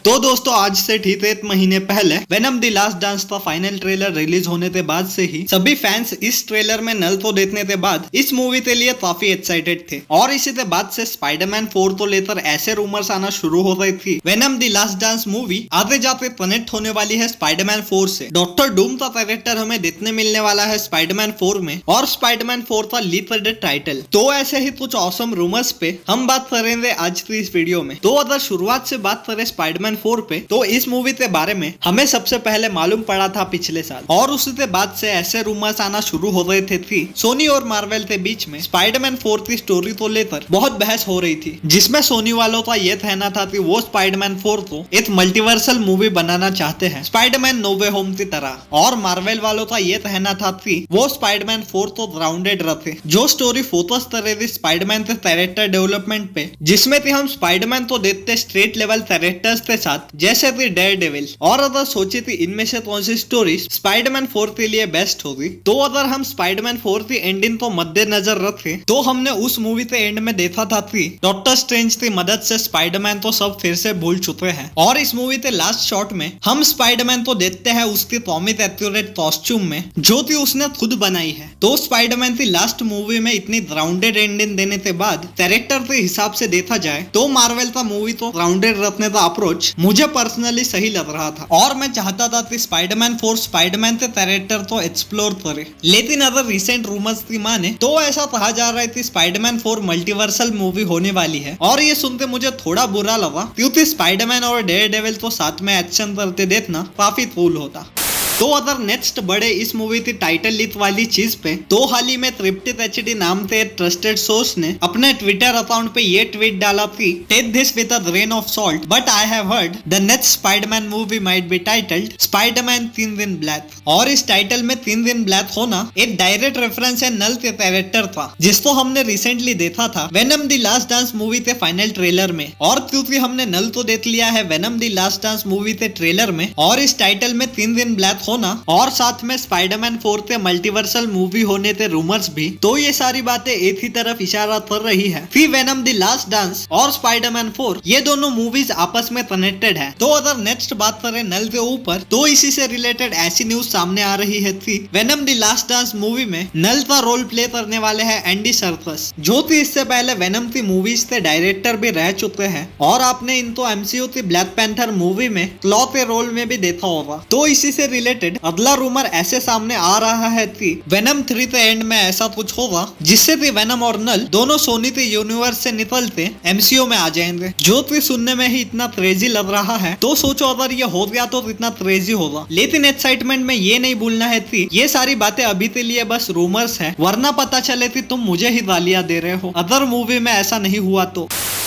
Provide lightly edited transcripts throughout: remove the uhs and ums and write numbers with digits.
तो दोस्तों आज से ठीक 1 महीने पहले वेनम द लास्ट डांस का फाइनल ट्रेलर रिलीज होने के बाद से ही सभी फैंस इस ट्रेलर में नल तो देखने के बाद इस मूवी के लिए काफी एक्साइटेड थे और इसी के बाद से स्पाइडरमैन 4 को लेकर ऐसे रूमर्स आना शुरू हो गई थी। Venom the last dance movie आगे जाके कनेक्ट होने वाली है स्पाइडरमैन 4 से। डॉक्टर डूम का कैरेक्टर हमें देखने मिलने वाला है स्पाइडरमैन 4 में और स्पाइडरमैन 4 का लीड क्रेडिट टाइटल। तो ऐसे ही कुछ ऑसम रूमर्स पे हम बात करेंगे आज की इस वीडियो में। तो अगर शुरुआत से बात करें स्पाइडरमैन 4 पे तो इस मूवी के बारे में हमें सबसे पहले मालूम पड़ा था पिछले साल और उसके बाद से ऐसे रूमर्स आना शुरू हो गए थे कि सोनी और मार्वल के बीच में स्पाइडरमैन 4 की स्टोरी को लेकर बहुत बहस हो रही थी, जिसमें सोनी वालों का यह कहना था कि वो स्पाइडरमैन 4 को एक मल्टीवर्सल मूवी बनाना चाहते हैं स्पाइडरमैन नो वे होम की तरह, और मार्वल वालों का यह कहना था कि वो स्पाइडरमैन 4 को ग्राउंडेड रखे जो स्टोरी फोकस करेगी स्पाइडरमैन के कैरेक्टर डेवलपमेंट पे, जिसमें कि हम स्पाइडरमैन को देखते स्ट्रेट लेवल कैरेक्टर्स के साथ जैसे कि डेयरडेविल। और अगर सोची थी इनमें से कौन सी स्टोरी स्पाइडरमैन 4 के लिए बेस्ट होगी, तो अगर हम स्पाइडरमैन 4 की एंडिंग को मद्देनजर रखें तो हमने उस मूवी के एंड में देखा था कि डॉक्टर स्ट्रेंज की मदद से स्पाइडरमैन तो सब फिर से भूल चुके हैं, और इस मूवी के लास्ट शॉट में हम स्पाइडरमैन को देखते हैं उसकी कॉमिक एक्यूरेट कॉस्ट्यूम में जो कि उसने खुद बनाई है। तो स्पाइडरमैन की लास्ट मूवी में इतनी ग्राउंडेड एंडिंग देने के बाद कैरेक्टर के हिसाब से देखा जाए तो मार्वल का मूवी तो ग्राउंडेड रखने का अप्रोच मुझे पर्सनली सही लग रहा था और मैं चाहता था कि स्पाइडरमैन 4 स्पाइडरमैन के कैरेक्टर तो एक्सप्लोर करे। लेकिन अगर रिसेंट रूमर्स की माने तो ऐसा कहा जा रहा है कि स्पाइडरमैन 4 मल्टीवर्सल मूवी होने वाली है, और ये सुनते मुझे थोड़ा बुरा लगा क्योंकि स्पाइडरमैन और डेयरडेविल तो साथ में एक्शन करते देखना काफी कूल होता। तो अगर नेक्स्ट बढ़े इस मूवी की टाइटल लीक वाली चीज पे, तो हाल ही में तृप्तित एचडी नाम के एक ट्रस्टेड सोर्स ने अपने ट्विटर अकाउंट पे ये ट्वीट डाला कि take this with a grain of salt but I have heard the next Spider-Man movie might be titled Spider-Man 3 दिन ब्लैक। और इस टाइटल में 3 दिन ब्लैक होना एक डायरेक्ट रेफरेंस है नल के कैरेक्टर था जिसको हमने रिसेंटली देखा था venom the last dance movie के फाइनल ट्रेलर में। और क्योंकि हमने नल तो देख लिया है venom the last dance movie के ट्रेलर में और इस टाइटल में 3 दिन ब्लैक होना और साथ में स्पाइडरमैन 4 के मल्टीवर्सल मूवी होने के रूमर्स भी, तो ये सारी बातें एक ही तरफ इशारा कर रही है कि वेनम द लास्ट डांस और स्पाइडरमैन 4 ये दोनों मूवीज आपस में कनेक्टेड है। तो अगर नेक्स्ट बात करें नल के ऊपर, तो इसी से रिलेटेड ऐसी न्यूज सामने आ रही है कि venom the last dance movie में नल का रोल प्ले करने वाले हैं एंडी सर्कस, जो कि इससे पहले वेनम की मूवीज के डायरेक्टर भी रह चुके हैं और आपने इनको एमसीयू की ब्लैक पैंथर मूवी में क्लॉ के रोल में भी देखा होगा। तो इसी से रिलेटेड अगला रूमर ऐसे सामने आ रहा है कि वेनम 3 के एंड में ऐसा कुछ होगा जिससे कि वेनम और नल दोनों सोनी के यूनिवर्स से निकलते एमसीयू में आ जाएंगे, जो कि सुनने में ही इतना क्रेजी लग रहा है। तो सोचो अगर ये हो गया तो इतना क्रेजी होगा। लेकिन एक्साइटमेंट में ये नहीं भूलना है कि ये सारी बातें अभी के लिए बस रूमर्स है, वरना पता चले कि तुम मुझे ही गालियां दे रहे हो अदर मूवी में ऐसा नहीं हुआ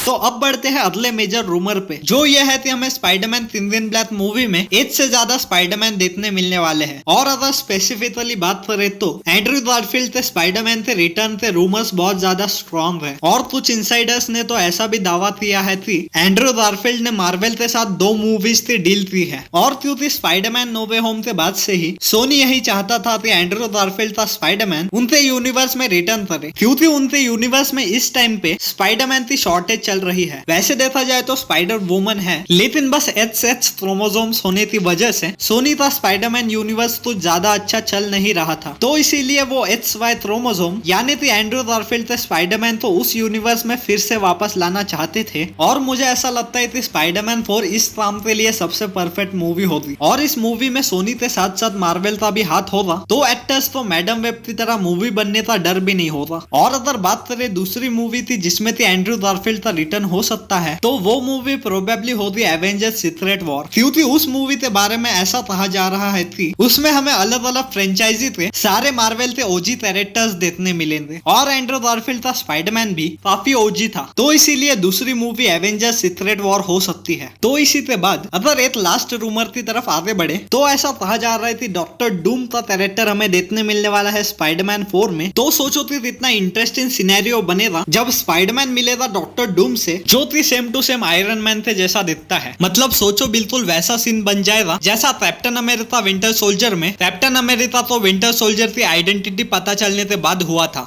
तो अब बढ़ते हैं अगले मेजर रूमर पे, जो ये है कि हमें स्पाइडरमैन 3 दिन ब्लैक मूवी में एक से ज्यादा स्पाइडरमैन देखने मिलने वाले हैं। और अगर स्पेसिफिकली बात करें तो एंड्रयू गारफील्ड के स्पाइडरमैन के रिटर्न के रूमर्स बहुत ज्यादा स्ट्रॉन्ग है, और कुछ इनसाइडर्स ने तो ऐसा भी दावा किया है कि एंड्रयू गारफील्ड ने मार्वल के साथ 2 मूवीज की डील की है। और क्योंकि स्पाइडरमैन नो वे होम के बाद से ही सोनी यही चाहता था कि एंड्रयू गारफील्ड का स्पाइडरमैन उनके यूनिवर्स में रिटर्न करे, क्योंकि उनके यूनिवर्स में इस टाइम पे स्पाइडरमैन की शॉर्टेज चल रही है। वैसे देखा जाए तो स्पाइडर वुमन है, लेकिन बस XX क्रोमोसोम्स होने की वजह से सोनी का स्पाइडरमैन यूनिवर्स तो ज्यादा अच्छा चल नहीं रहा था, तो इसीलिए वो XY क्रोमोसोम यानी कि एंड्रयू गारफील्ड के स्पाइडरमैन तो उस यूनिवर्स में फिर से वापस लाना चाहते थे। और मुझे ऐसा लगता है कि स्पाइडरमैन 4 इस काम के लिए सबसे परफेक्ट मूवी होगी, और इस मूवी में सोनी के साथ साथ मार्वल का भी हाथ होगा, तो एक्टर्स को मैडम वेब की तरह मूवी बनने का डर भी नहीं होगा। और अगर बात करें दूसरी मूवी थी जिसमें थी एंड्रयू गारफील्ड का रिटर्न हो सकता है, तो वो मूवी प्रोबेबली होगी एवेंजर्स सीक्रेट वॉर, क्योंकि उस मूवी के बारे में ऐसा कहा जा रहा है कि उसमें हमें अलग अलग फ्रेंचाइजी के सारे मार्वल के ओजी कैरेक्टर्स देखने मिलेंगे, और एंड्रयू गारफील्ड का स्पाइडरमैन भी काफी ओजी था, तो इसीलिए दूसरी मूवी एवेंजर्स सीक्रेट वॉर हो सकती है। तो इसी के बाद अगर एक लास्ट रूमर की तरफ आगे बढ़े, तो ऐसा कहा जा रहा है कि डॉक्टर डूम का कैरेक्टर हमें देखने मिलने वाला है स्पाइडरमैन 4 में। तो सोचो कि इतना इंटरेस्टिंग सिनेरियो बनेगा जब स्पाइडरमैन मिलेगा डॉक्टर डूम से, जो कि same to same Iron Man के जैसा दिखता है। मतलब सोचो बिल्कुल वैसा सीन बन जाएगा जैसा कैप्टन अमेरिका विंटर सोल्जर में कैप्टन अमेरिका को विंटर सोल्जर की आइडेंटिटी पता चलने के बाद हुआ था।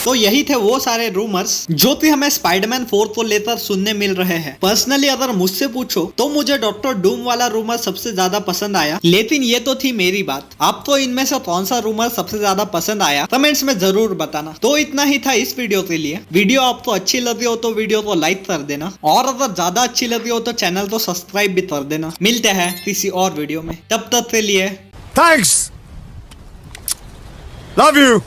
तो यही थे वो सारे रूमर्स जो कि हमें स्पाइडरमैन 4 को लेकर सुनने मिल रहे हैं। पर्सनली अगर मुझसे पूछो तो मुझे डॉक्टर डूम वाला रूमर सबसे ज्यादा पसंद आया, लेकिन ये तो थी मेरी बात। आपको इनमें से कौन सा रूमर सबसे ज्यादा पसंद आया कमेंट्स में जरूर बताना। तो इतना ही था इस वीडियो के लिए। वीडियो आपको अच्छी लगी हो तो वीडियो को लाइक कर देना, और अगर ज्यादा अच्छी लगी हो तो चैनल को सब्सक्राइब भी कर देना। मिलते हैं किसी और वीडियो में, तब तक के लिए थैंक्स, लव यू।